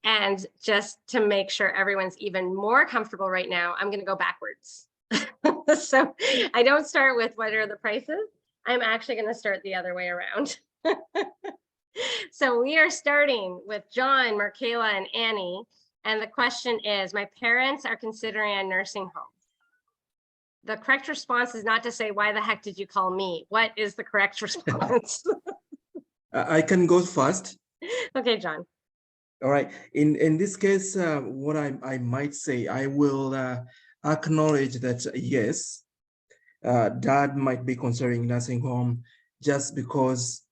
And just to make sure everyone's even more comfortable right now, I'm going to go backwards. So I don't start with what are the prices. I'm actually going to start the other way around. So we are starting with John, Markayla, and Annie. And the question is, my parents are considering a nursing home. The correct response is not to say, why the heck did you call me? What is the correct response? I can go first. Okay, John. All right. In this case, what I might say, I will acknowledge that yes, dad might be considering nursing home just because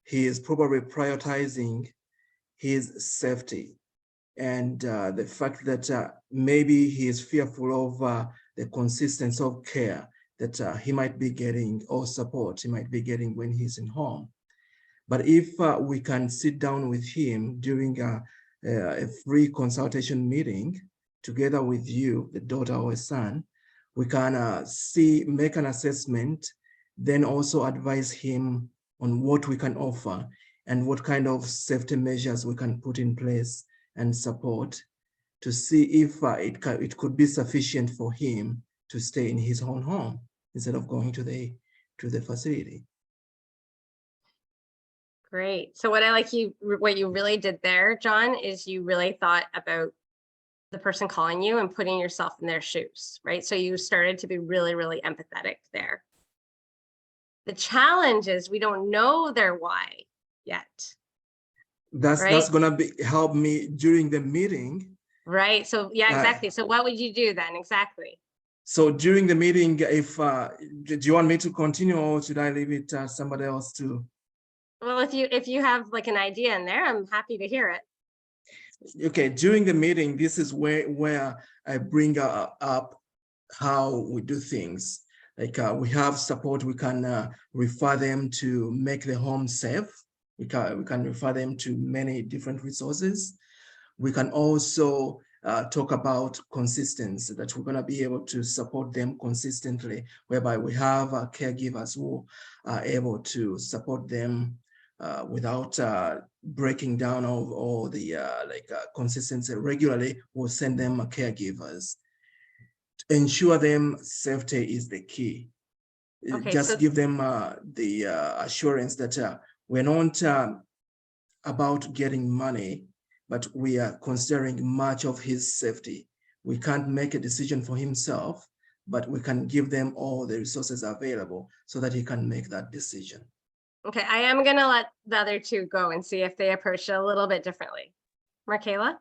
he is probably prioritizing his safety, and the fact that maybe he is fearful of the consistency of care that he might be getting, or support he might be getting when he's in home. But if we can sit down with him during a free consultation meeting together with you, the daughter or son, we can make an assessment, then also advise him on what we can offer and what kind of safety measures we can put in place and support to see if it could be sufficient for him to stay in his own home instead of going to the facility. Great. So what you really did there, John, is you really thought about the person calling you and putting yourself in their shoes, right? So you started to be really, really empathetic there. The challenge is we don't know their why yet. That's gonna help me during the meeting. Right. So yeah, exactly. So what would you do then? Exactly. So during the meeting, if do you want me to continue, or should I leave it somebody else to? Well, if you have like an idea in there, I'm happy to hear it. Okay, during the meeting, this is where I bring up how we do things. Like we have support, we can refer them to make the home safe. We can refer them to many different resources. We can also talk about consistency, that we're going to be able to support them consistently, whereby we have caregivers who are able to support them without breaking down all the consistency. Regularly, we'll send them caregivers. To ensure them safety is the key. Okay, just give them the assurance that we're not about getting money, but we are considering much of his safety. We can't make a decision for himself, but we can give them all the resources available so that he can make that decision. Okay, I am going to let the other two go and see if they approach it a little bit differently. Markayla?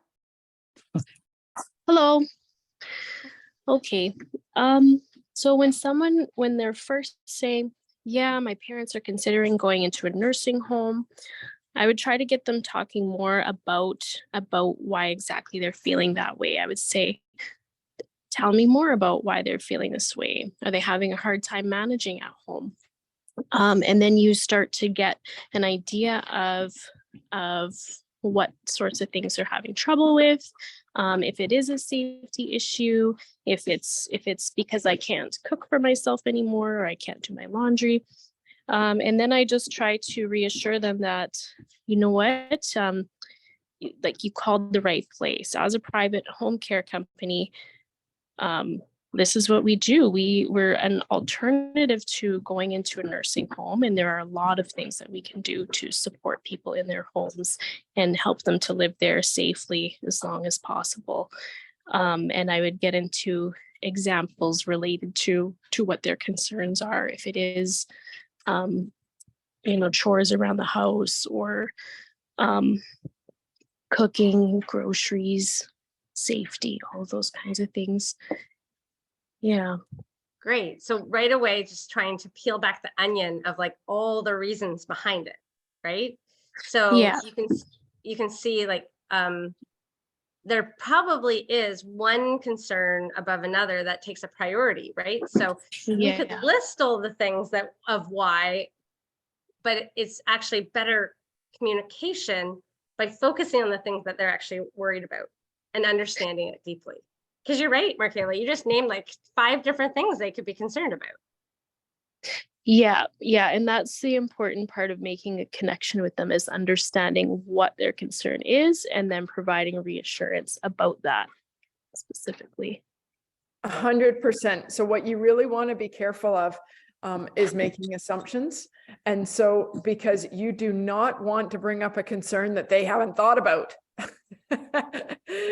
Hello. Okay. So when they're first saying, yeah, my parents are considering going into a nursing home, I would try to get them talking more about why exactly they're feeling that way. I would say, tell me more about why they're feeling this way. Are they having a hard time managing at home? And then you start to get an idea of what sorts of things they're having trouble with. If it is a safety issue, if it's because I can't cook for myself anymore, or I can't do my laundry. And then I just try to reassure them that, you know what, like you called the right place. As a private home care company, this is what we do. We're an alternative to going into a nursing home, and there are a lot of things that we can do to support people in their homes and help them to live there safely as long as possible. And I would get into examples related to what their concerns are. If it is, chores around the house, or cooking, groceries, safety, all of those kinds of things. Yeah. Great. So right away, just trying to peel back the onion of like all the reasons behind it, right? So yeah, you can see like there probably is one concern above another that takes a priority, right? So you could list all the things of why, but it's actually better communication by focusing on the things that they're actually worried about and understanding it deeply. Because you're right, Markayla, you just named like 5 different things they could be concerned about. Yeah, and that's the important part of making a connection with them, is understanding what their concern is and then providing reassurance about that specifically. 100%. So what you really want to be careful of is making assumptions. And so, because you do not want to bring up a concern that they haven't thought about.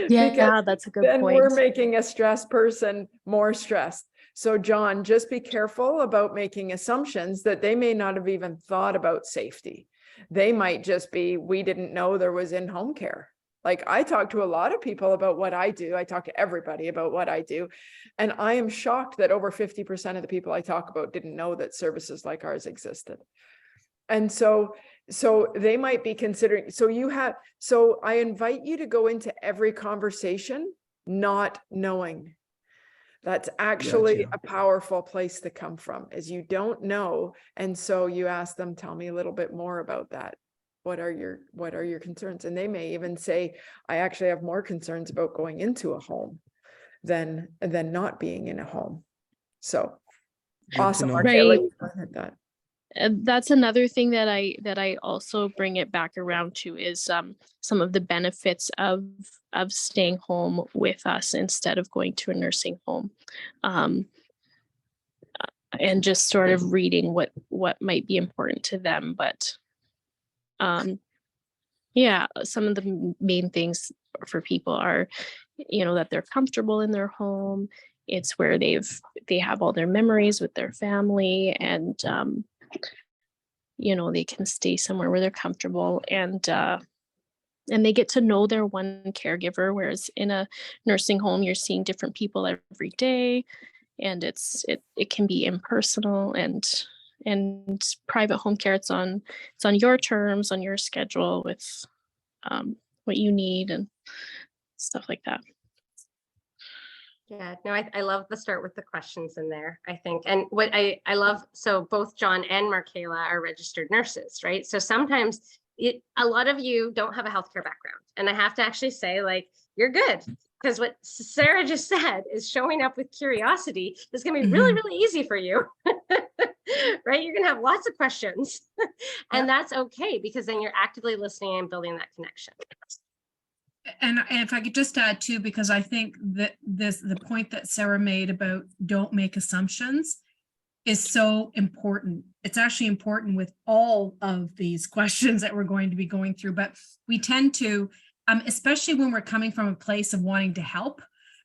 Yeah, that's a good then point. We're making a stressed person more stressed. So John, just be careful about making assumptions that they may not have even thought about safety. They might just be, we didn't know there was in-home care. Like, I talk to a lot of people about what I do. I talk to everybody about what I do. And I am shocked that over 50% of the people I talk about didn't know that services like ours existed. And so they might be considering, so I invite you to go into every conversation not knowing. That's actually a powerful place to come from, is you don't know. And so you ask them, tell me a little bit more about that. What are your concerns? And they may even say, I actually have more concerns about going into a home than not being in a home. So awesome. Right. That. That's another thing that I also bring it back around to, is some of the benefits of staying home with us instead of going to a nursing home, and just sort of reading what might be important to them. But yeah, some of the main things for people are, that they're comfortable in their home. It's where they have all their memories with their family, and they can stay somewhere where they're comfortable, and they get to know their one caregiver, whereas in a nursing home, you're seeing different people every day, and it can be impersonal, and private home care, it's on your terms, on your schedule, with what you need and stuff like that. Yeah, no, I love the start with the questions in there, I think. And what I love, so both John and Markela are registered nurses, right? So sometimes a lot of you don't have a healthcare background. And I have to actually say, like, you're good. Because what Sarah just said is showing up with curiosity is going to be really, really easy for you, right? You're going to have lots of questions, and that's okay, because then you're actively listening and building that connection. And if I could just add too, because I think that the point that Sarah made about don't make assumptions is so important. It's actually important with all of these questions that we're going to be going through, but we tend to, especially when we're coming from a place of wanting to help,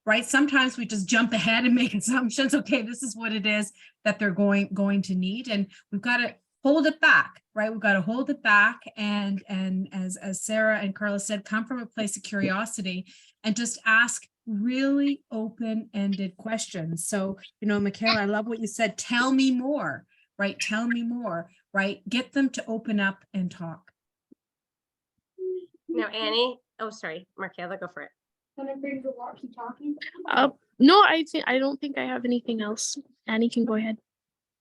right? Sometimes we just jump ahead and make assumptions. Okay, this is what it is that they're going to need, and we've got to hold it back, right? We've got to hold it back, and as Sarah and Carla said, come from a place of curiosity and just ask really open-ended questions. So, Michaela, I love what you said. Tell me more, right? Tell me more, right? Get them to open up and talk. Now, Annie, oh, sorry, Markela, go for it. Can I bring the walkie-talkie? No, I don't think I have anything else. Annie can go ahead.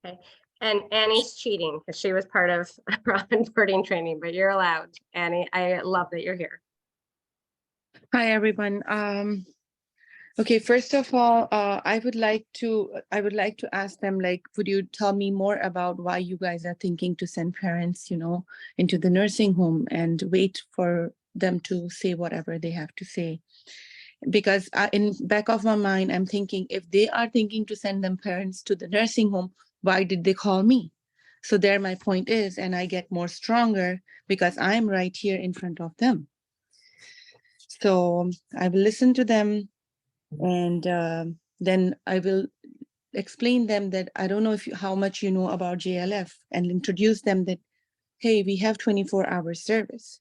Okay. And Annie's cheating because she was part of onboarding training, but you're allowed. Annie, I love that you're here. Hi, everyone. Okay, first of all, I would like to ask them, like, would you tell me more about why you guys are thinking to send parents, into the nursing home and wait for them to say whatever they have to say? Because in back of my mind, I'm thinking, if they are thinking to send them parents to the nursing home, why did they call me? So there my point is, and I get more stronger because I'm right here in front of them. So I will listen to them, and then I will explain them that I don't know how much you know about JLF, and introduce them that, hey, we have 24-hour service.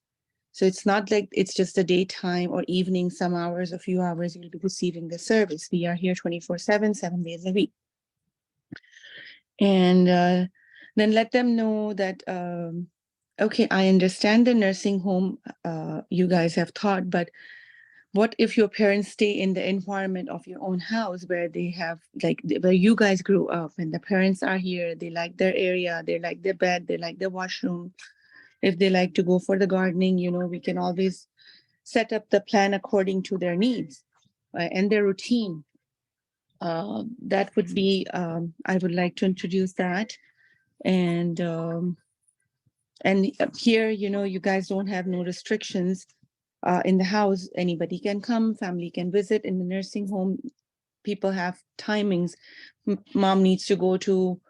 So it's not like it's just a daytime or evening, some hours, a few hours you'll be receiving the service. We are here 24/7, 7 days a week. And then let them know that, okay, I understand the nursing home you guys have taught, but what if your parents stay in the environment of your own house where they have, like, where you guys grew up, and the parents are here, they like their area, they like their bed, they like the washroom. If they like to go for the gardening, we can always set up the plan according to their needs and their routine. That would be, I would like to introduce that. And here, you know, you guys don't have no restrictions in the house. Anybody can come, family can visit. In the nursing home, people have timings. Mom needs to go to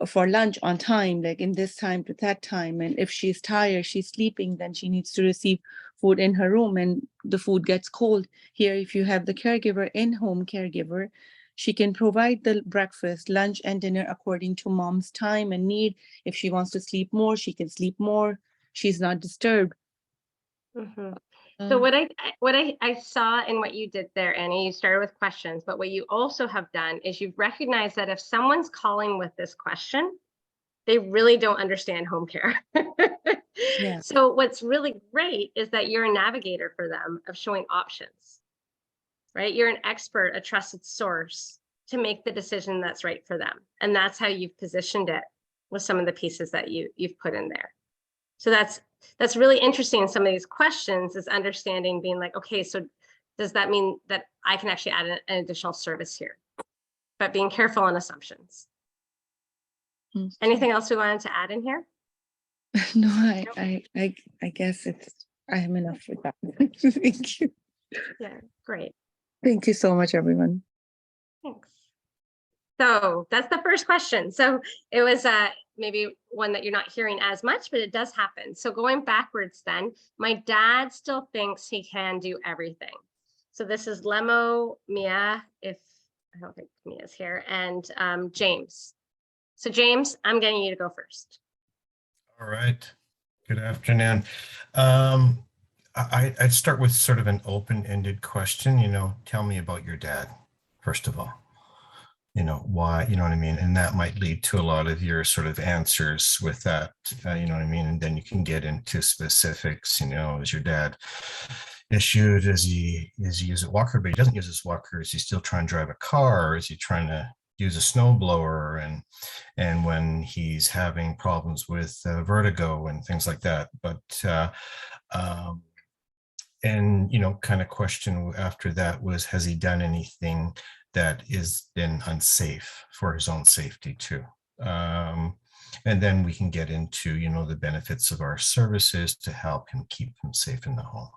for lunch on time, like in this time to that time. And if she's tired, she's sleeping, then she needs to receive food in her room and the food gets cold. Here, if you have the caregiver, in-home caregiver, she can provide the breakfast, lunch, and dinner according to mom's time and need. If she wants to sleep more, she can sleep more. She's not disturbed. Mm-hmm. So what I saw in what you did there, Annie, you started with questions, but what you also have done is you've recognized that if someone's calling with this question, they really don't understand home care. Yeah. So what's really great is that you're a navigator for them of showing options, right? You're an expert, a trusted source to make the decision that's right for them. And that's how you've positioned it with some of the pieces that you've put in there. So that's really interesting in some of these questions, is understanding, being like, okay, so does that mean that I can actually add an additional service here? But being careful on assumptions. Anything else we wanted to add in here? No, I guess I am enough with that. Thank you. Yeah, great. Thank you so much, everyone. Thanks. So that's the first question. So it was maybe one that you're not hearing as much, but it does happen. So going backwards then, my dad still thinks he can do everything. So this is Lemo, Mia, I don't think Mia's here, and James. So James, I'm getting you to go first. All right. Good afternoon. I'd start with sort of an open-ended question, you know, tell me about your dad, first of all. You know, why, you know what I mean? And that might lead to a lot of your sort of answers with that, you know what I mean? And then you can get into specifics, you know, is your dad issued, is he use a walker, but he doesn't use his walker? Is he still trying to drive a car? Or is he trying to use a snowblower? And when he's having problems with vertigo and things like that. But, and, you know, kind of question after that was, has he done anything that has been unsafe for his own safety too? And then we can get into, you know, the benefits of our services to help him keep him safe in the home.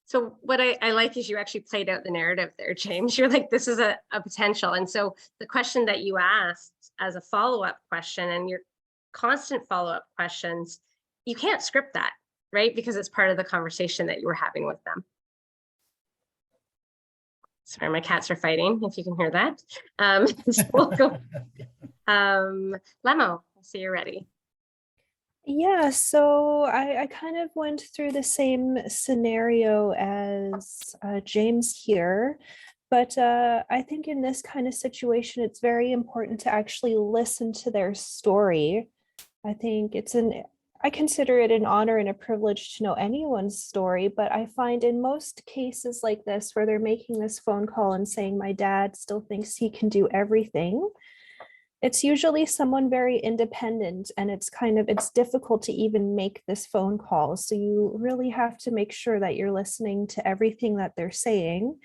So what I like is you actually played out the narrative there, James. You're like, this is a potential. And so the question that you asked as a follow-up question, and your constant follow-up questions, you can't script that, right? Because it's part of the conversation that you were having with them. Sorry, my cats are fighting, if you can hear that. So we'll go. Lemo, I see you're ready. Yeah, so I kind of went through the same scenario as James here, but I think in this kind of situation, it's very important to actually listen to their story. I think I consider it an honor and a privilege to know anyone's story, but I find in most cases like this, where they're making this phone call and saying, my dad still thinks he can do everything, it's usually someone very independent, and it's difficult to even make this phone call. So you really have to make sure that you're listening to everything that they're saying.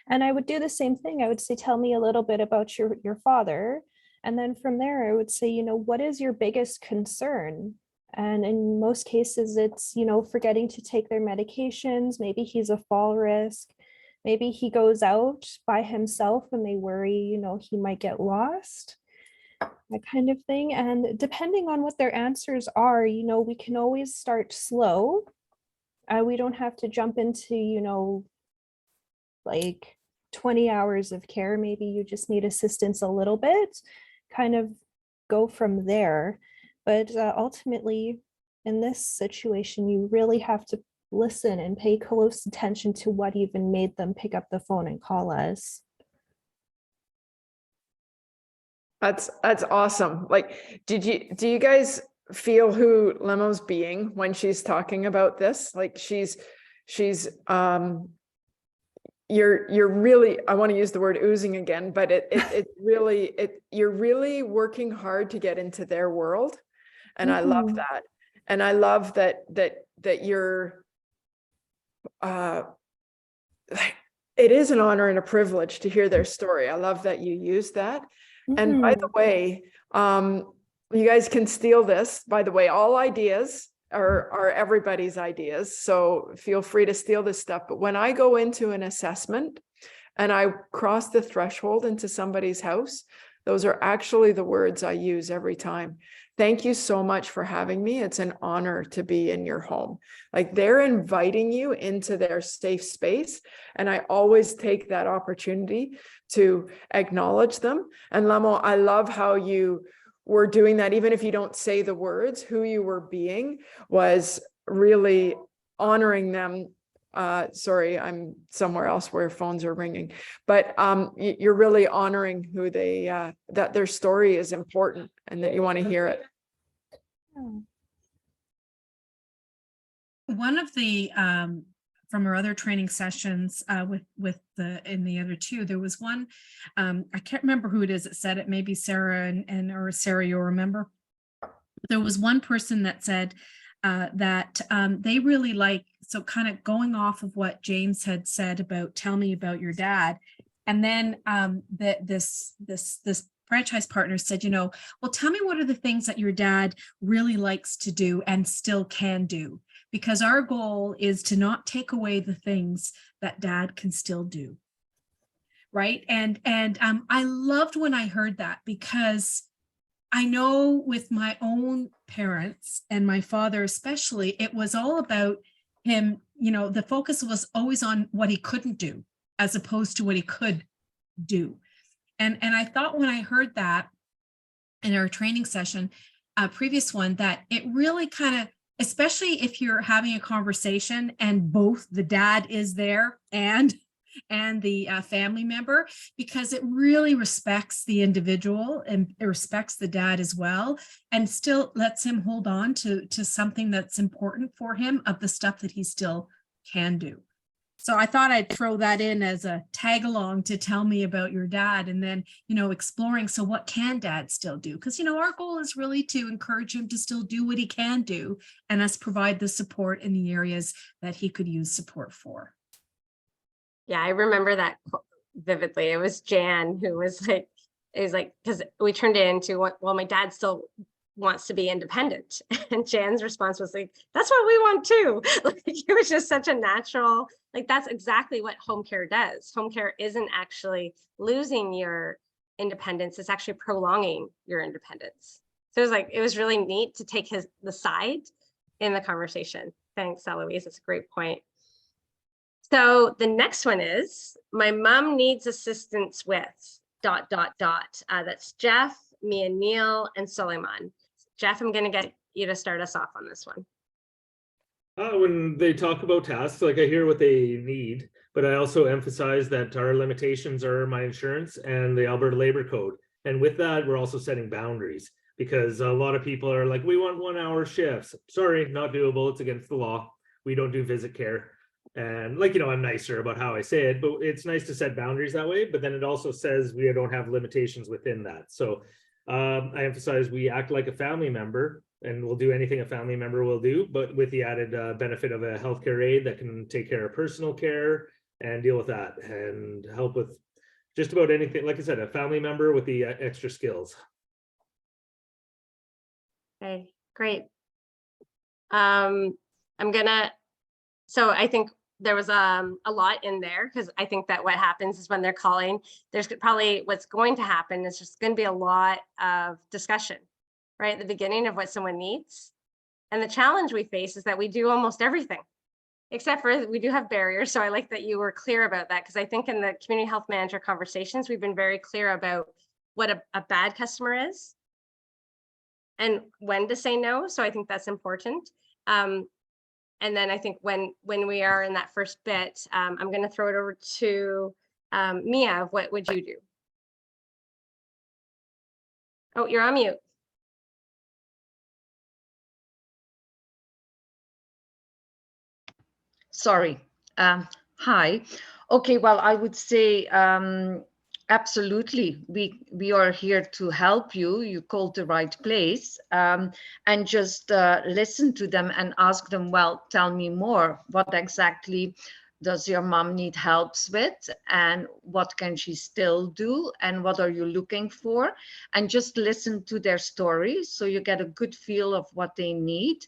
And I would do the same thing. I would say, tell me a little bit about your father. And then from there, I would say, you know, what is your biggest concern? And in most cases, it's, you know, forgetting to take their medications. Maybe he's a fall risk. Maybe he goes out by himself and they worry, you know, he might get lost, that kind of thing. And depending on what their answers are, you know, we can always start slow. We don't have to jump into, you know, like 20 hours of care. Maybe you just need assistance a little bit, kind of go from there. But ultimately, in this situation, you really have to listen and pay close attention to what even made them pick up the phone and call us. That's awesome. Like, do you guys feel who Lemo's being when she's talking about this? Like you're really, I want to use the word oozing again, but you're really working hard to get into their world. And I love that. And I love that you're, it is an honor and a privilege to hear their story. I love that you use that. And by the way, you guys can steal this. By the way, all ideas are everybody's ideas. So feel free to steal this stuff. But when I go into an assessment and I cross the threshold into somebody's house, those are actually the words I use every time. Thank you so much for having me. It's an honor to be in your home. Like, they're inviting you into their safe space. And I always take that opportunity to acknowledge them. And Lamo, I love how you were doing that. Even if you don't say the words, who you were being was really honoring them. Sorry, I'm somewhere else where phones are ringing, but you're really honoring who they, that their story is important and that you want to hear it. One of the, from our other training sessions with in the other two, there was one, I can't remember who it is that said it, maybe Sarah or Sarah, you'll remember. There was one person that said that they really like, so kind of going off of what James had said about tell me about your dad. And then this franchise partner said, well, tell me what are the things that your dad really likes to do and still can do, because our goal is to not take away the things that dad can still do. Right. And I loved when I heard that, because I know with my own parents and my father especially, it was all about him, the focus was always on what he couldn't do as opposed to what he could do. And I thought when I heard that in our training session, previous one, that it really kind of, especially if you're having a conversation and both the dad is there and the family member, because it really respects the individual and it respects the dad as well, and still lets him hold on to something that's important for him of the stuff that he still can do. So I thought I'd throw that in as a tag along to tell me about your dad, and then, exploring, so what can dad still do? Because, our goal is really to encourage him to still do what he can do and us provide the support in the areas that he could use support for. Yeah, I remember that vividly. It was Jan who was like, because we turned it into, well, my dad still wants to be independent. And Jan's response was like, that's what we want too. Like, it was just such a natural, like, that's exactly what home care does. Home care isn't actually losing your independence. It's actually prolonging your independence. So it was really neat to take the side in the conversation. Thanks, Eloise. That's a great point. So the next one is, my mom needs assistance with ... That's Jeff, me and Neil, and Suleiman. Jeff, I'm going to get you to start us off on this one. When they talk about tasks, like, I hear what they need, but I also emphasize that our limitations are my insurance and the Alberta Labor Code. And with that, we're also setting boundaries, because a lot of people are like, we want 1 hour shifts. Sorry, not doable. It's against the law. We don't do visit care. And I'm nicer about how I say it, but it's nice to set boundaries that way. But then it also says we don't have limitations within that. So I emphasize we act like a family member, and we'll do anything a family member will do, but with the added benefit of a healthcare aide that can take care of personal care and deal with that and help with just about anything. Like I said, a family member with the extra skills. Okay, great. So I think there was a lot in there, because I think that what happens is when they're calling, there's probably what's going to happen is just going to be a lot of discussion right at the beginning of what someone needs. And the challenge we face is that we do almost everything, except for we do have barriers. So I like that you were clear about that, because I think in the community health manager conversations, we've been very clear about what a bad customer is and when to say no. So I think that's important. And then I think when we are in that first bit, I'm going to throw it over to Mia. What would you do? Oh, you're on mute. Sorry. Hi. Okay, well, I would say absolutely. We are here to help you. You called the right place, and just listen to them and ask them, well, tell me more. What exactly does your mom need helps with, and what can she still do, and what are you looking for, and just listen to their stories so you get a good feel of what they need,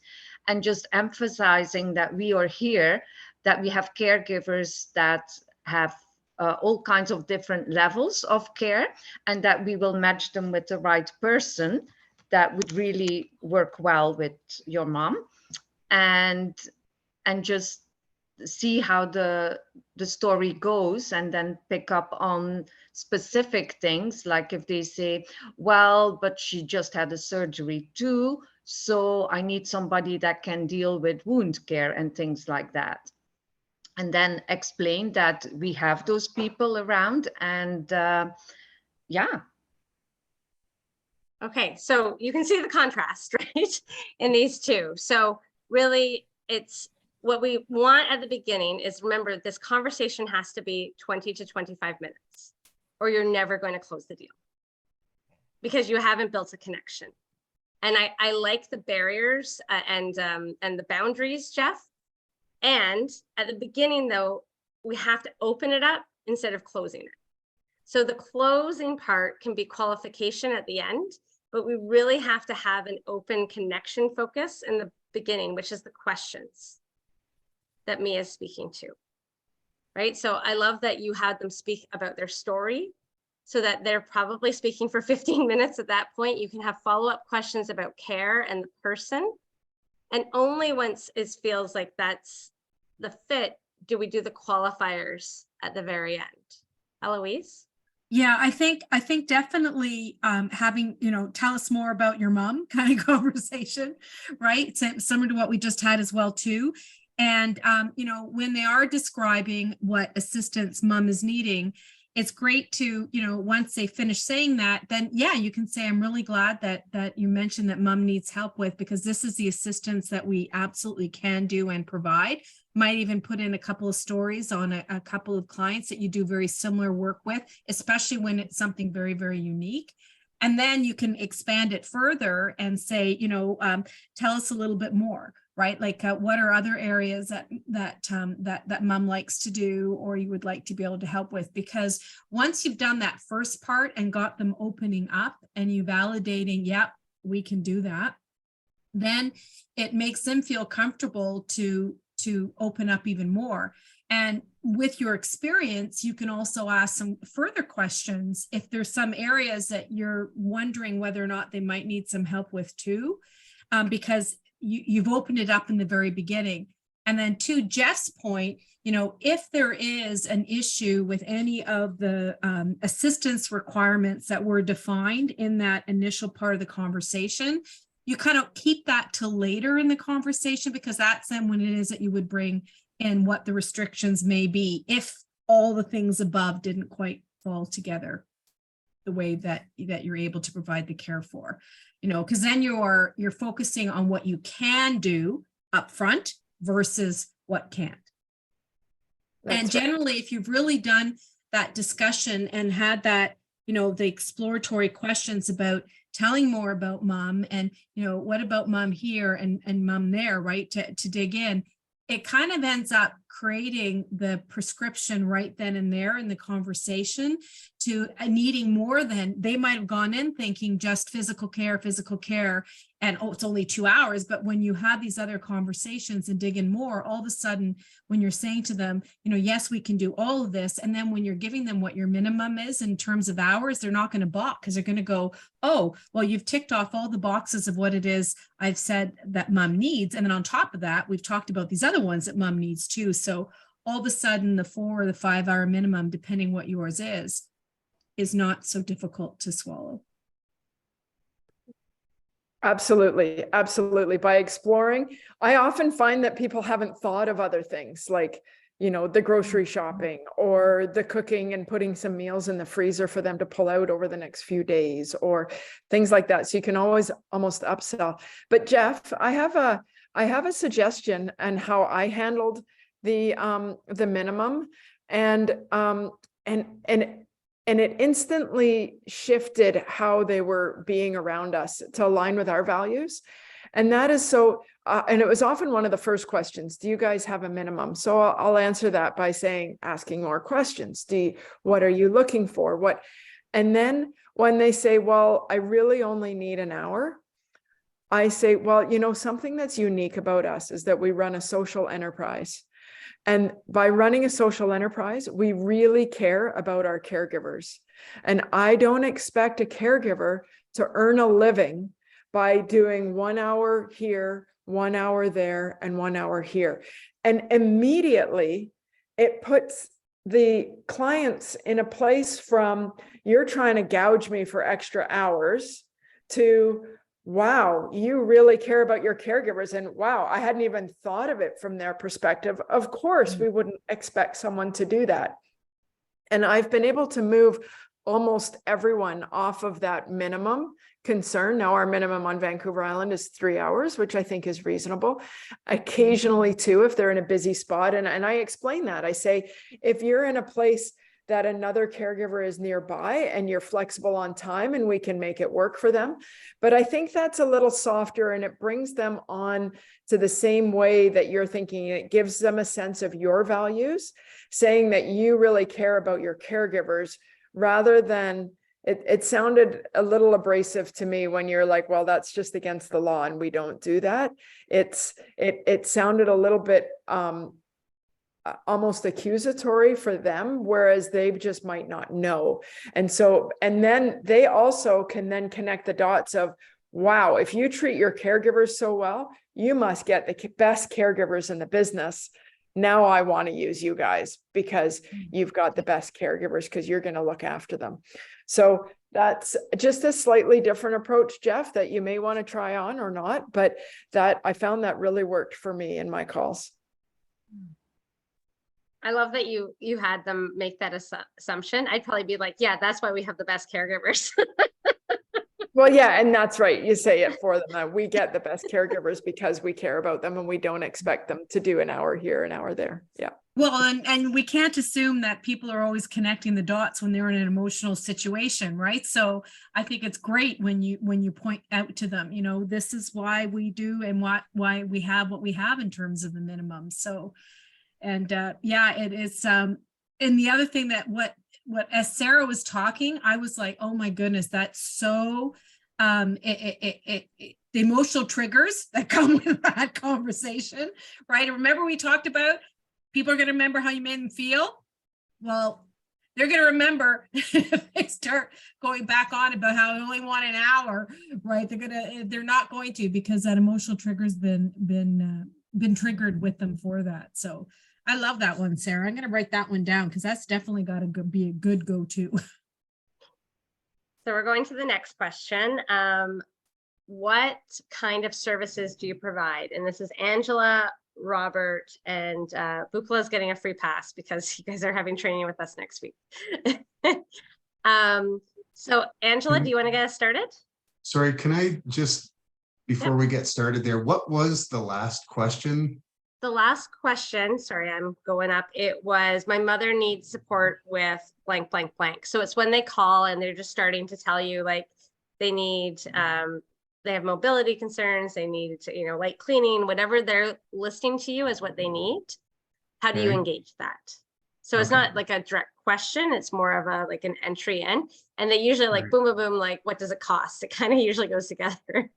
and just emphasizing that we are here, that we have caregivers that have all kinds of different levels of care, and that we will match them with the right person that would really work well with your mom, and just see how the story goes, and then pick up on specific things, like if they say, well, but she just had a surgery too, so I need somebody that can deal with wound care and things like that. And then explain that we have those people around, and yeah. Okay, so you can see the contrast, right, in these two. So really, it's what we want at the beginning is, remember, this conversation has to be 20 to 25 minutes, or you're never going to close the deal because you haven't built a connection. And I like the barriers and the boundaries, Jeff. And at the beginning, though, we have to open it up instead of closing it. So the closing part can be qualification at the end, but we really have to have an open connection focus in the beginning, which is the questions that Mia is speaking to, right? So I love that you had them speak about their story, so that they're probably speaking for 15 minutes at that point. You can have follow-up questions about care and the person. And only once it feels like that's the fit, do we do the qualifiers at the very end. Eloise? Yeah, I think definitely having, tell us more about your mom kind of conversation, right? It's similar to what we just had as well too. And, when they are describing what assistance mom is needing, it's great to, once they finish saying that, then yeah, you can say, I'm really glad that you mentioned that mom needs help with, because this is the assistance that we absolutely can do and provide. Might even put in a couple of stories on a couple of clients that you do very similar work with, especially when it's something very, very unique. And then you can expand it further and say, tell us a little bit more, right? Like what are other areas that mom likes to do, or you would like to be able to help with? Because once you've done that first part and got them opening up and you validating, yep, we can do that, then it makes them feel comfortable to open up even more. And with your experience, you can also ask some further questions if there's some areas that you're wondering whether or not they might need some help with too, because you've opened it up in the very beginning. And then to Jeff's point, if there is an issue with any of the assistance requirements that were defined in that initial part of the conversation, you kind of keep that till later in the conversation, because that's then when it is that you would bring in what the restrictions may be if all the things above didn't quite fall together the way that you're able to provide the care for, because then you're focusing on what you can do up front versus what can't. That's and generally, right. If you've really done that discussion and had that, the exploratory questions about telling more about mom and, what about mom here and mom there, right? To dig in, it kind of ends up creating the prescription right then and there in the conversation to needing more than they might have gone in thinking just physical care, and oh, it's only 2 hours. But when you have these other conversations and dig in more, all of a sudden, when you're saying to them, yes, we can do all of this. And then when you're giving them what your minimum is in terms of hours, they're not going to balk, because they're going to go, oh, well, you've ticked off all the boxes of what it is I've said that mom needs. And then on top of that, we've talked about these other ones that mom needs too. So all of a sudden, the 4 or the 5 hour minimum, depending what yours is not so difficult to swallow. Absolutely. Absolutely. By exploring, I often find that people haven't thought of other things like, the grocery shopping or the cooking and putting some meals in the freezer for them to pull out over the next few days or things like that. So you can always almost upsell. But Jeff, I have a suggestion on how I handled the minimum, and it instantly shifted how they were being around us to align with our values. And that is so, and it was often one of the first questions, do you guys have a minimum? So I'll answer that by asking more questions. What are you looking for? And then when they say, well, I really only need an hour, I say, well, something that's unique about us is that we run a social enterprise. And by running a social enterprise, we really care about our caregivers. And I don't expect a caregiver to earn a living by doing 1 hour here, 1 hour there, and 1 hour here. And immediately it puts the clients in a place from, you're trying to gouge me for extra hours, to, wow, you really care about your caregivers. And wow, I hadn't even thought of it from their perspective. Of course, we wouldn't expect someone to do that. And I've been able to move almost everyone off of that minimum concern. Now our minimum on Vancouver Island is 3 hours, which I think is reasonable. Occasionally too, if they're in a busy spot. And I explain that. I say, if you're in a place that another caregiver is nearby and you're flexible on time, and we can make it work for them. But I think that's a little softer, and it brings them on to the same way that you're thinking. It gives them a sense of your values, saying that you really care about your caregivers, rather than, it sounded a little abrasive to me when you're like, well, that's just against the law and we don't do that. It sounded a little bit almost accusatory for them, whereas they just might not know. And then they also can then connect the dots of, wow, if you treat your caregivers so well, you must get the best caregivers in the business. Now I want to use you guys because you've got the best caregivers, because you're going to look after them. So that's just a slightly different approach, Jeff, that you may want to try on or not, but that I found that really worked for me in my calls. I love that you had them make that assumption. I'd probably be like, yeah, that's why we have the best caregivers. Well, yeah, and that's right. You say it for them. We get the best caregivers because we care about them, and we don't expect them to do an hour here, an hour there. Yeah. Well, and we can't assume that people are always connecting the dots when they're in an emotional situation, right? So I think it's great when you point out to them, this is why we do and why we have what we have in terms of the minimum. So, and yeah, it is. And the other thing that what as Sarah was talking, I was like, oh my goodness, that's so the emotional triggers that come with that conversation, right? Remember we talked about people are going to remember how you made them feel. Well, they're going to remember if they start going back on about how I only want an hour, right? They're not going to, because that emotional trigger's been triggered with them for that. So I love that one, Sarah. I'm going to write that one down, because that's definitely got to be a good go-to. So we're going to the next question. What kind of services do you provide? And this is Angela, Robert, and Bukla is getting a free pass because you guys are having training with us next week. So Angela, do you want to get us started? Sorry, can I just, before we get started there, what was the last question? The last question, sorry, I'm going up. It was, my mother needs support with blank, blank, blank. So it's when they call and they're just starting to tell you, like, they need, they have mobility concerns, they need to, light cleaning, whatever they're listing to you as what they need. How do you engage that? So it's not like a direct question, it's more of a, like, an entry in, and they usually like, boom, boom, boom, like, what does it cost? It kind of usually goes together.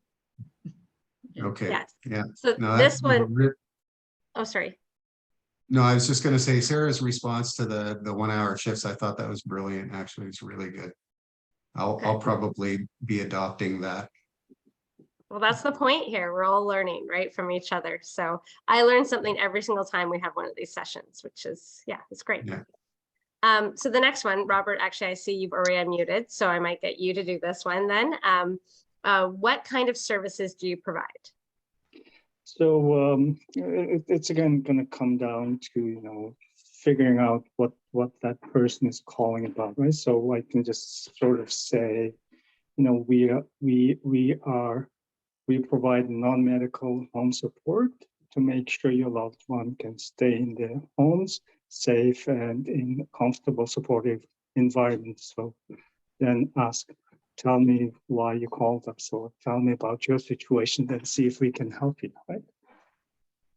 Okay. Yes. Yeah. So no, this one, oh, sorry. No, I was just going to say Sarah's response to the 1 hour shifts. I thought that was brilliant. Actually, it's really good. I'll probably be adopting that. Well, that's the point here. We're all learning, right, from each other. So I learn something every single time we have one of these sessions, which is, yeah, it's great. Yeah. So the next one, Robert, actually, I see you've already unmuted, so I might get you to do this one then. What kind of services do you provide? So it's again going to come down to, figuring out what that person is calling about, right? So I can just sort of say, we provide non-medical home support to make sure your loved one can stay in their homes, safe and in comfortable, supportive environments. So then ask tell me why you called up. So tell me about your situation, then see if we can help you, right?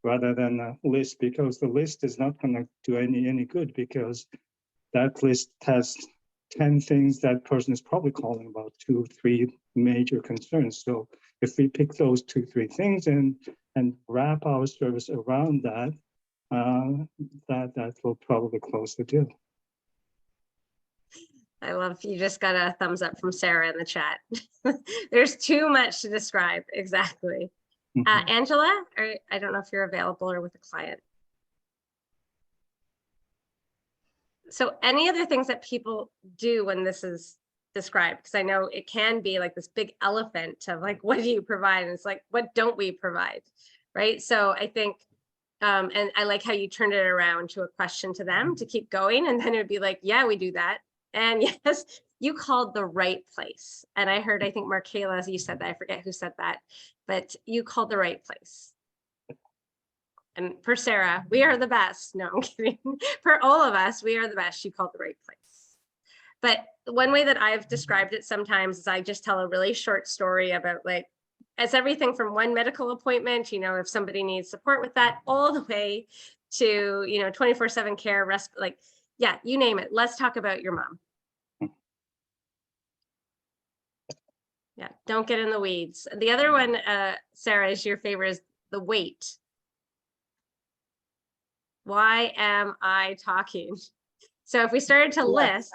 Rather than a list, because the list is not going to do any good, because that list has 10 things that person is probably calling about, 2, 3 major concerns. So if we pick those 2, 3 things and wrap our service around that, that will probably close the deal. I love, you just got a thumbs up from Sarah in the chat. There's too much to describe. Exactly. Angela, I don't know if you're available or with a client. So any other things that people do when this is described? Because I know it can be like this big elephant of like, what do you provide? And it's like, what don't we provide? Right. So I think, and I like how you turned it around to a question to them to keep going. And then it would be like, yeah, we do that. And yes, you called the right place. And I heard, I think Markayla, as you said that, I forget who said that, but you called the right place. And for Sarah, we are the best. No, I'm kidding. For all of us, we are the best. You called the right place. But one way that I've described it sometimes is I just tell a really short story about like, it's everything from one medical appointment, you know, if somebody needs support with that, all the way to, you know, 24/7 care, like, yeah, you name it. Let's talk about your mom. Yeah, don't get in the weeds. The other one, Sarah, is your favorite, is the wait. Why am I talking? So if we started to list,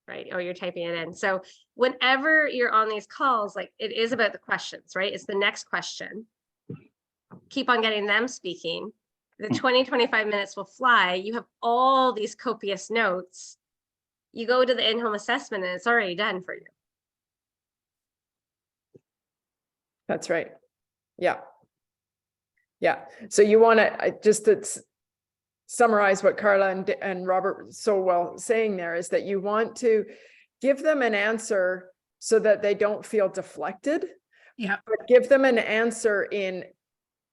right? Oh, you're typing it in. So whenever you're on these calls, like it is about the questions, right? It's the next question. Keep on getting them speaking. The 20-25 minutes will fly. You have all these copious notes. You go to the in-home assessment and it's already done for you. That's right. Yeah. Yeah. So you want to just to summarize what Carla and Robert so well saying there is that you want to give them an answer so that they don't feel deflected. Yeah. But give them an answer in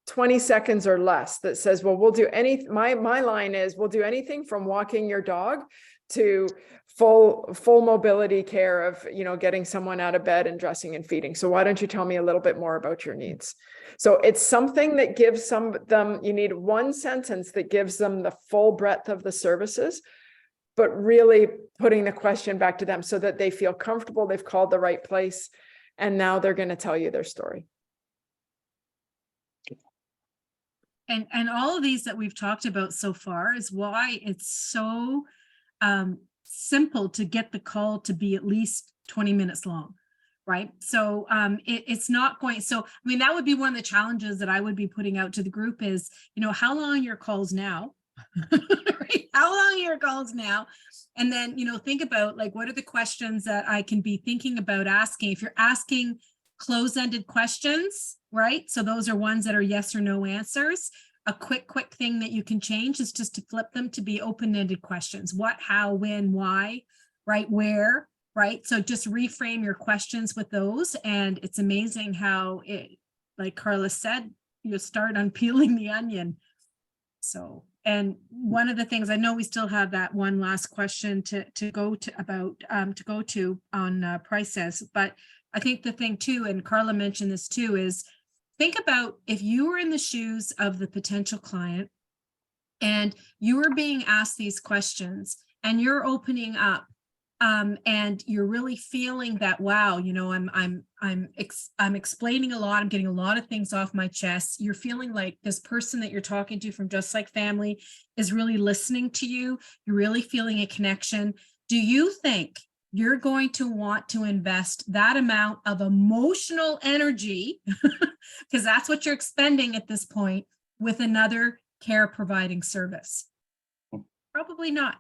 20 seconds or less that says, well, we'll do anything. My line is, we'll do anything from walking your dog to full mobility care of, you know, getting someone out of bed and dressing and feeding. So why don't you tell me a little bit more about your needs? So it's something that gives them, you need one sentence that gives them the full breadth of the services, but really putting the question back to them so that they feel comfortable, they've called the right place, and now they're going to tell you their story. And all of these that we've talked about so far is why it's so simple to get the call to be at least 20 minutes long, right? So it's not going, so I mean, that would be one of the challenges that I would be putting out to the group is, you know, how long are your calls now? Right? How long are your calls now? And then, you know, think about like, what are the questions that I can be thinking about asking? If you're asking close-ended questions, right? So those are ones that are yes or no answers. A quick thing that you can change is just to flip them to be open-ended questions. What, how, when, why, right? Where, right? So just reframe your questions with those. And it's amazing how it, like Carla said, you start unpeeling the onion. So, and one of the things, I know we still have that one last question to go to on prices, but I think the thing too, and Carla mentioned this too, is think about if you were in the shoes of the potential client and you were being asked these questions and you're opening up and you're really feeling that, wow, you know, I'm explaining a lot, I'm getting a lot of things off my chest. You're feeling like this person that you're talking to from Just Like Family is really listening to you. You're really feeling a connection. Do you think you're going to want to invest that amount of emotional energy, because that's what you're expending at this point, with another care providing service? Probably not,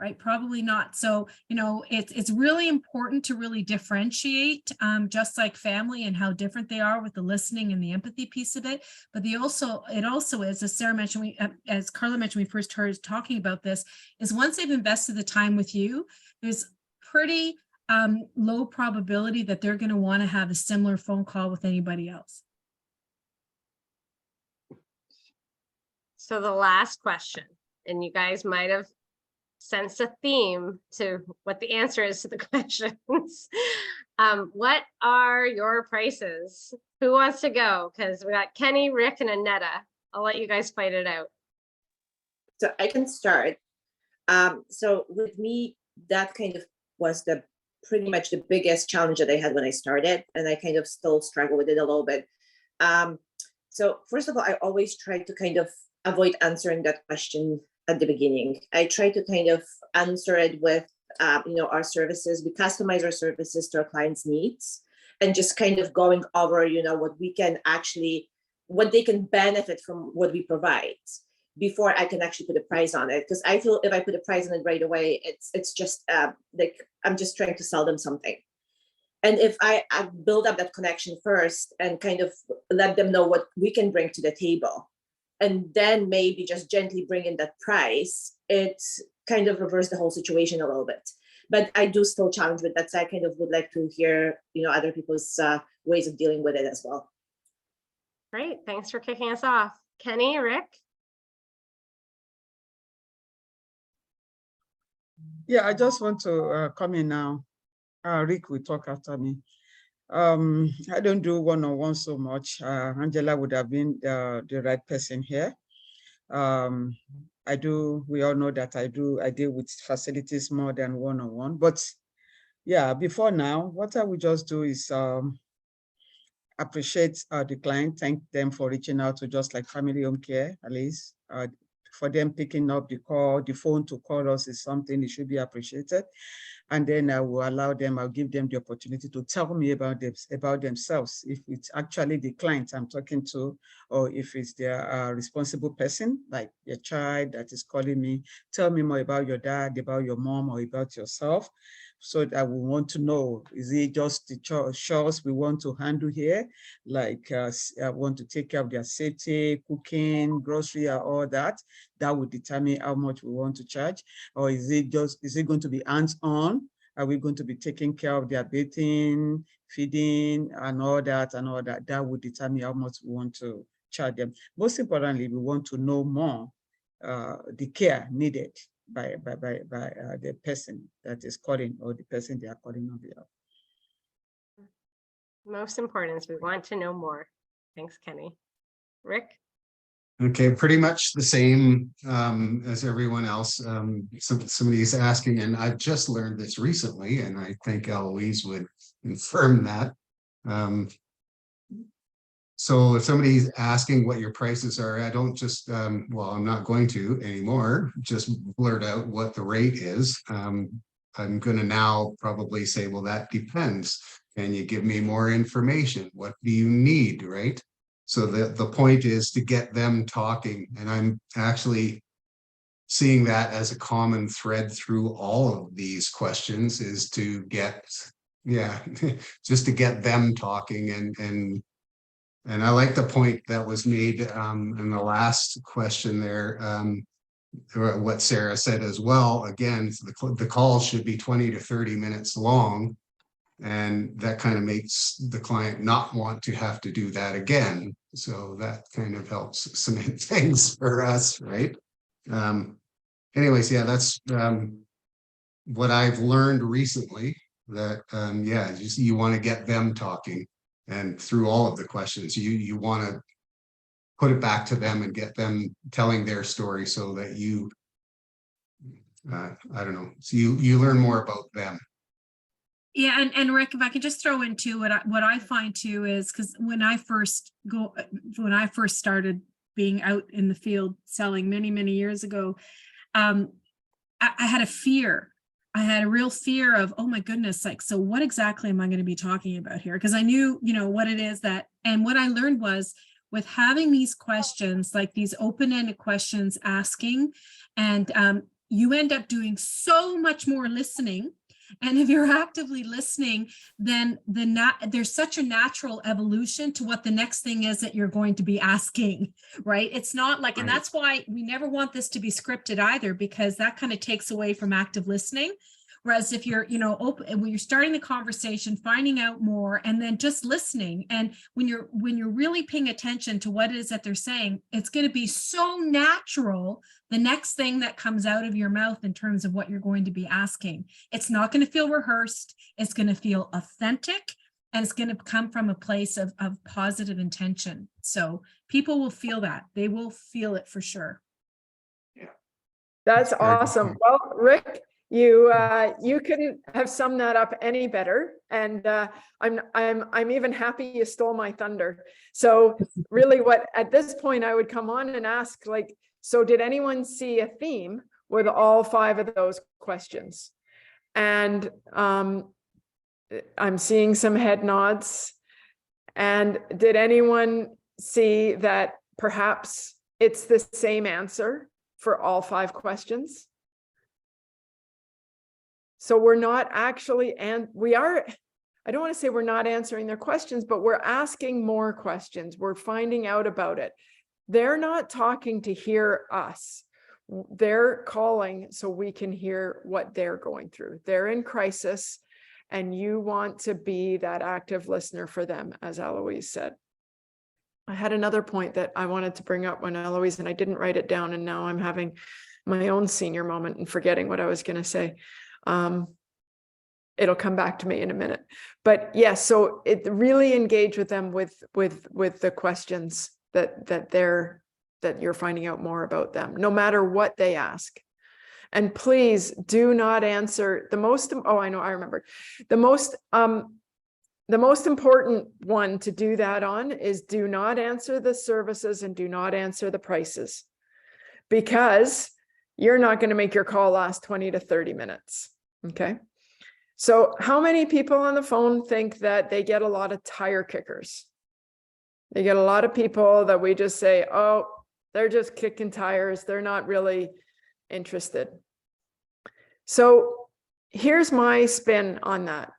right? Probably not. So, you know, it's really important to really differentiate Just Like Family and how different they are with the listening and the empathy piece of it. But it also is, as Sarah mentioned, as Carla mentioned, we first heard talking about this, is once they've invested the time with you, there's pretty low probability that they're going to want to have a similar phone call with anybody else. So the last question, and you guys might have sensed a theme to what the answer is to the questions. What are your prices? Who wants to go? Because we got Kenny, Rick, and Annetta. I'll let you guys fight it out. So I can start. So with me, that kind of was pretty much the biggest challenge that I had when I started, and I kind of still struggle with it a little bit. So first of all, I always try to kind of avoid answering that question at the beginning. I try to kind of answer it with, our services. We customize our services to our clients' needs, and just kind of going over, what we can actually, what they can benefit from what we provide before I can actually put a price on it. Because I feel if I put a price on it right away, it's just like I'm just trying to sell them something. And if I build up that connection first and kind of let them know what we can bring to the table, and then maybe just gently bring in that price, it kind of reverse the whole situation a little bit. But I do still challenge with that. So I kind of would like to hear, other people's ways of dealing with it as well. Great, thanks for kicking us off. Kenny, Rick? Yeah, I just want to come in now. Rick will talk after me. I don't do one-on-one so much. Angela would have been the right person here. We all know that I deal with facilities more than one-on-one, but yeah, before now, what I would just do is appreciate the client, thank them for reaching out to just like Family Home Care, at least. For them picking up the phone to call us is something it should be appreciated. And then I will I'll give them the opportunity to tell me about themselves, if it's actually the client I'm talking to, or if it's their responsible person, like your child that is calling me. Tell me more about your dad, about your mom, or about yourself. So that we want to know, is it just the chores we want to handle here? Like I want to take care of their safety, cooking, grocery, all that. That would determine how much we want to charge. Or is it going to be hands-on? Are we going to be taking care of their bathing, feeding, and all that? That would determine how much we want to charge them. Most importantly, we want to know more the care needed by the person that is calling, or the person they are calling on behalf. Most important is we want to know more. Thanks, Kenny. Rick? Okay, pretty much the same as everyone else. Somebody's asking, and I've just learned this recently, and I think Eloise would confirm that. So if somebody's asking what your prices are, I don't just, well, I'm not going to anymore, just blurt out what the rate is. I'm going to now probably say, well, that depends. Can you give me more information? What do you need, right? So the point is to get them talking. And I'm actually seeing that as a common thread through all of these questions, is to get, just to get them talking. And I like the point that was made in the last question there, what Sarah said as well. Again, the call should be 20 to 30 minutes long. And that kind of makes the client not want to have to do that again. So that kind of helps cement things for us, right? Anyways, yeah, that's what I've learned recently, that, you want to get them talking. And through all of the questions, you want to put it back to them and get them telling their story, so that you, I don't know, so you learn more about them. Yeah, and Rick, if I could just throw in too, what I find too is, because when I first started being out in the field selling many years ago, I had a fear. I had a real fear of, oh my goodness, like, so what exactly am I going to be talking about here? Because I knew, what it is that, and what I learned was, with having these questions, like these open-ended questions asking, and you end up doing so much more listening. And if you're actively listening, then there's such a natural evolution to what the next thing is that you're going to be asking, right? It's not like, and that's why we never want this to be scripted either, because that kind of takes away from active listening. Whereas if you're, open, when you're starting the conversation, finding out more, and then just listening, and when you're really paying attention to what it is that they're saying, it's going to be so natural. The next thing that comes out of your mouth in terms of what you're going to be asking, it's not going to feel rehearsed. It's going to feel authentic, and it's going to come from a place of positive intention. So people will feel that. They will feel it for sure. That's awesome. Well, Rick, you couldn't have summed that up any better, and I'm even happy you stole my thunder. So really, what at this point I would come on and ask, like, so did anyone see a theme with all 5 of those questions? And I'm seeing some head nods. And did anyone see that perhaps it's the same answer for all 5 questions? So we're not actually, and we are, I don't want to say we're not answering their questions, but we're asking more questions. We're finding out about it. They're not talking to hear us. They're calling so we can hear what they're going through. They're in crisis, and you want to be that active listener for them, as Eloise said. I had another point that I wanted to bring up when Eloise, and I didn't write it down, and now I'm having my own senior moment and forgetting what I was going to say. It'll come back to me in a minute. But yes, so it really engage with them with the questions that you're finding out more about them, no matter what they ask. And please do not answer the most, oh, I know, I remembered. The most important one to do that on is do not answer the services and do not answer the prices, because you're not going to make your call last 20 to 30 minutes. Okay. So how many people on the phone think that they get a lot of tire kickers? They get a lot of people that we just say, oh, they're just kicking tires. They're not really interested. So here's my spin on that.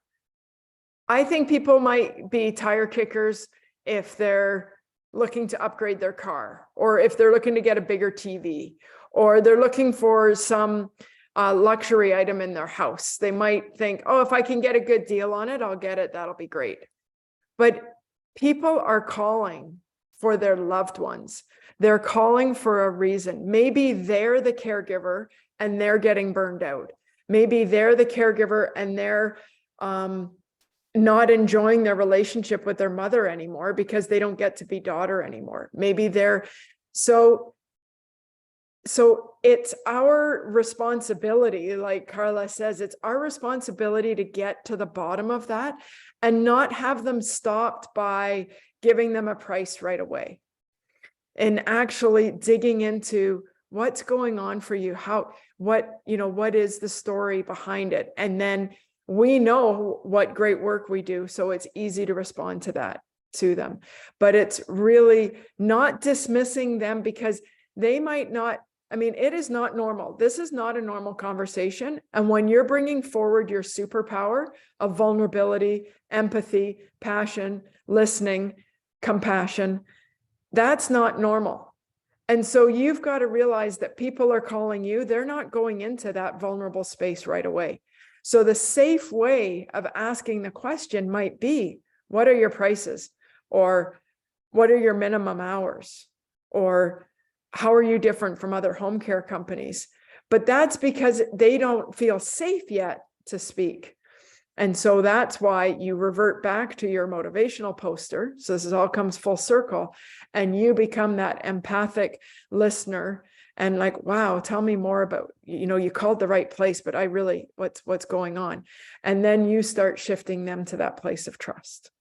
I think people might be tire kickers if they're looking to upgrade their car, or if they're looking to get a bigger TV, or they're looking for some luxury item in their house. They might think, oh, if I can get a good deal on it, I'll get it. That'll be great. But people are calling for their loved ones. They're calling for a reason. Maybe they're the caregiver and they're getting burned out. Maybe they're the caregiver and they're not enjoying their relationship with their mother anymore because they don't get to be daughter anymore. Maybe they're so it's our responsibility, like Carla says, it's our responsibility to get to the bottom of that and not have them stopped by giving them a price right away, and actually digging into what's going on for you, what is the story behind it. And then we know what great work we do, so it's easy to respond to that to them. But it's really not dismissing them, because they might not, it is not normal. This is not a normal conversation. And when you're bringing forward your superpower of vulnerability, empathy, passion, listening, compassion, that's not normal. And so you've got to realize that people are calling you. They're not going into that vulnerable space right away. So the safe way of asking the question might be, what are your prices? Or what are your minimum hours? Or how are you different from other home care companies? But that's because they don't feel safe yet to speak. And so that's why you revert back to your motivational poster. So this all comes full circle, and you become that empathic listener and like, wow, tell me more about, you called the right place, but I really, what's going on? And then you start shifting them to that place of trust.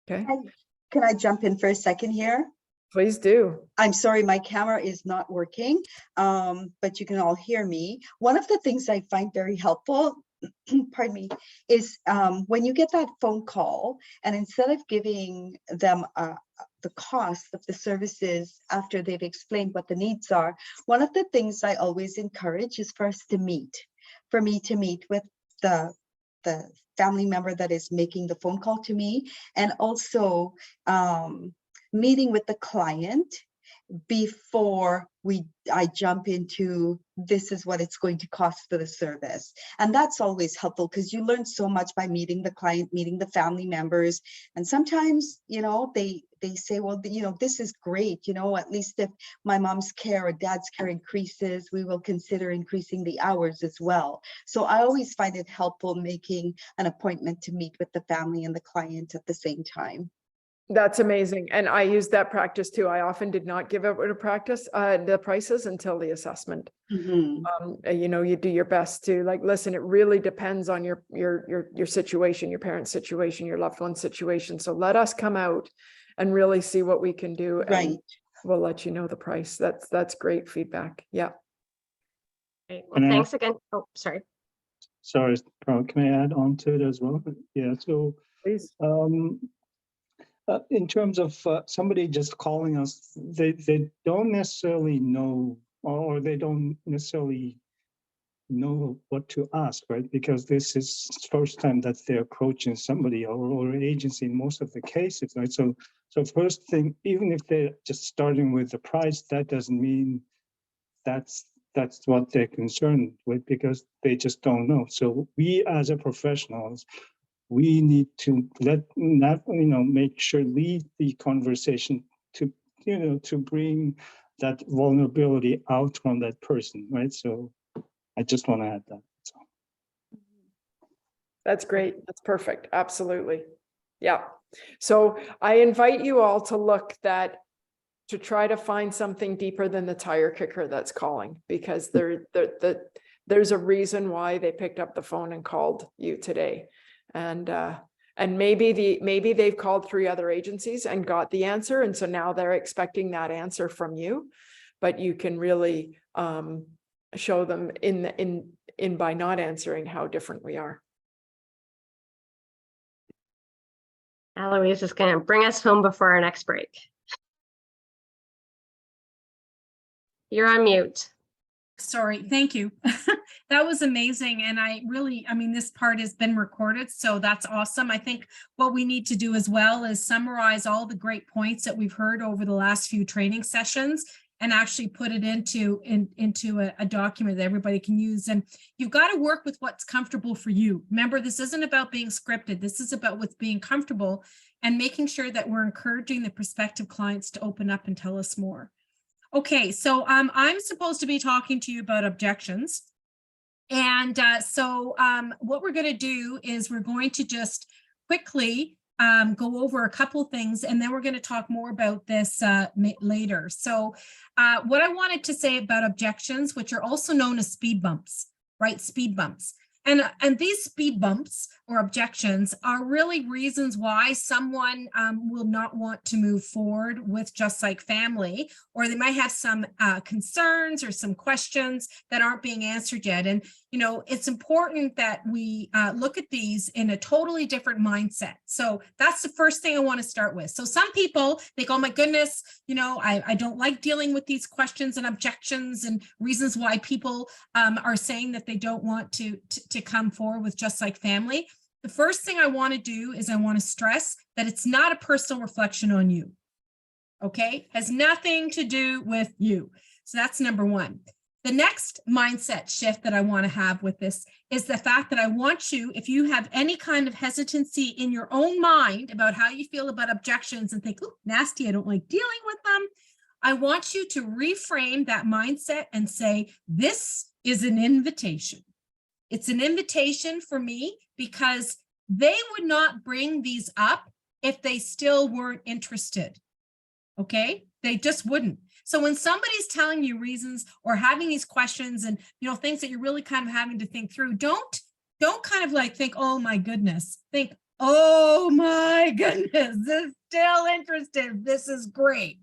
Okay. Can I jump in for a second here? Please do. I'm sorry, my camera is not working, but you can all hear me. One of the things I find very helpful, pardon me, is when you get that phone call, and instead of giving them the cost of the services after they've explained what the needs are, one of the things I always encourage is for us to meet, for me to meet with the family member that is making the phone call to me, and also meeting with the client before I jump into this is what it's going to cost for the service. And that's always helpful because you learn so much by meeting the client, meeting the family members. And sometimes, you know, they say, well, you know, this is great. You know, at least if my mom's care or dad's care increases, we will consider increasing the hours as well. So I always find it helpful making an appointment to meet with the family and the client at the same time. That's amazing. And I use that practice too. I often did not give out a practice, the prices until the assessment. You know, you do your best to like, listen, it really depends on your situation, your parents' situation, your loved one's situation. So let us come out and really see what we can do. Right. And we'll let you know the price. That's great feedback. Yeah. Great. Well, thanks again. Oh, sorry. Sorry, Carl, can I add on to it as well? Yeah, so please. In terms of somebody just calling us, they don't necessarily know, or they don't necessarily know what to ask, right? Because this is first time that they're approaching somebody or agency in most of the cases, right? So first thing, even if they're just starting with the price, that doesn't mean that's what they're concerned with, because they just don't know. So we as a professionals, we need to make sure, lead the conversation to, to bring that vulnerability out from that person, right? So I just want to add that. So. That's great. That's perfect. Absolutely. Yeah. So I invite you all to look to try to find something deeper than the tire kicker that's calling, because there's a reason why they picked up the phone and called you today. And maybe they've called 3 other agencies and got the answer, and so now they're expecting that answer from you. But you can really show them in by not answering how different we are. Eloise is going to bring us home before our next break. You're on mute. Sorry, thank you. That was amazing. And I mean, this part has been recorded, so that's awesome. I think what we need to do as well is summarize all the great points that we've heard over the last few training sessions and actually put it into a document that everybody can use. And you've got to work with what's comfortable for you. Remember, this isn't about being scripted. This is about what's being comfortable and making sure that we're encouraging the prospective clients to open up and tell us more. Okay, so I'm supposed to be talking to you about objections. And so what we're going to do is we're going to just quickly go over a couple things, and then we're going to talk more about this later. So what I wanted to say about objections, which are also known as speed bumps, right? Speed bumps. And these speed bumps or objections are really reasons why someone will not want to move forward with Just Like Family, or they might have some concerns or some questions that aren't being answered yet. And, you know, it's important that we look at these in a totally different mindset. So that's the first thing I want to start with. So some people think, oh my goodness, you know, I don't like dealing with these questions and objections and reasons why people are saying that they don't want to come forward with Just Like Family. The first thing I want to do is I want to stress that it's not a personal reflection on you. Okay, has nothing to do with you. So that's number one. The next mindset shift that I want to have with this is the fact that I want you, if you have any kind of hesitancy in your own mind about how you feel about objections and think, oh, nasty, I don't like dealing with them, I want you to reframe that mindset and say, this is an invitation. It's an invitation for me because they would not bring these up if they still weren't interested. Okay, they just wouldn't. So when somebody's telling you reasons or having these questions and, you know, things that you're really kind of having to think through, don't kind of like think, oh my goodness, think, oh my goodness, this is still interested. This is great.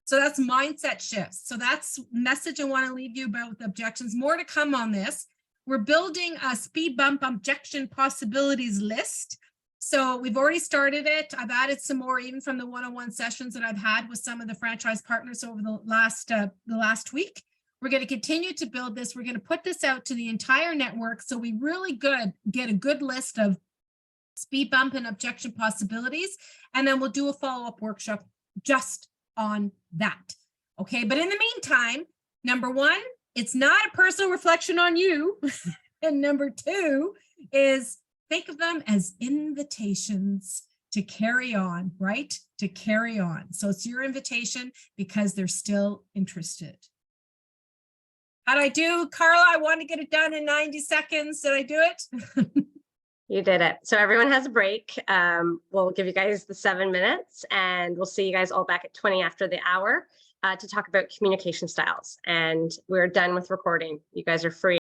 So that's mindset shifts. So that's message I want to leave you about with objections. More to come on this. We're building a speed bump objection possibilities list. So we've already started it. I've added some more even from the one-on-one sessions that I've had with some of the franchise partners over the last week. We're going to continue to build this. We're going to put this out to the entire network. So we really get a good list of speed bump and objection possibilities. And then we'll do a follow-up workshop just on that. Okay, but in the meantime, number one, it's not a personal reflection on you. And number two is think of them as invitations to carry on, right? To carry on. So it's your invitation because they're still interested. How'd I do, Carla? I want to get it done in 90 seconds. Did I do it? You did it. So everyone has a break. We'll give you guys the 7 minutes and we'll see you guys all back at 20 after the hour to talk about communication styles. And we're done with recording. You guys are free.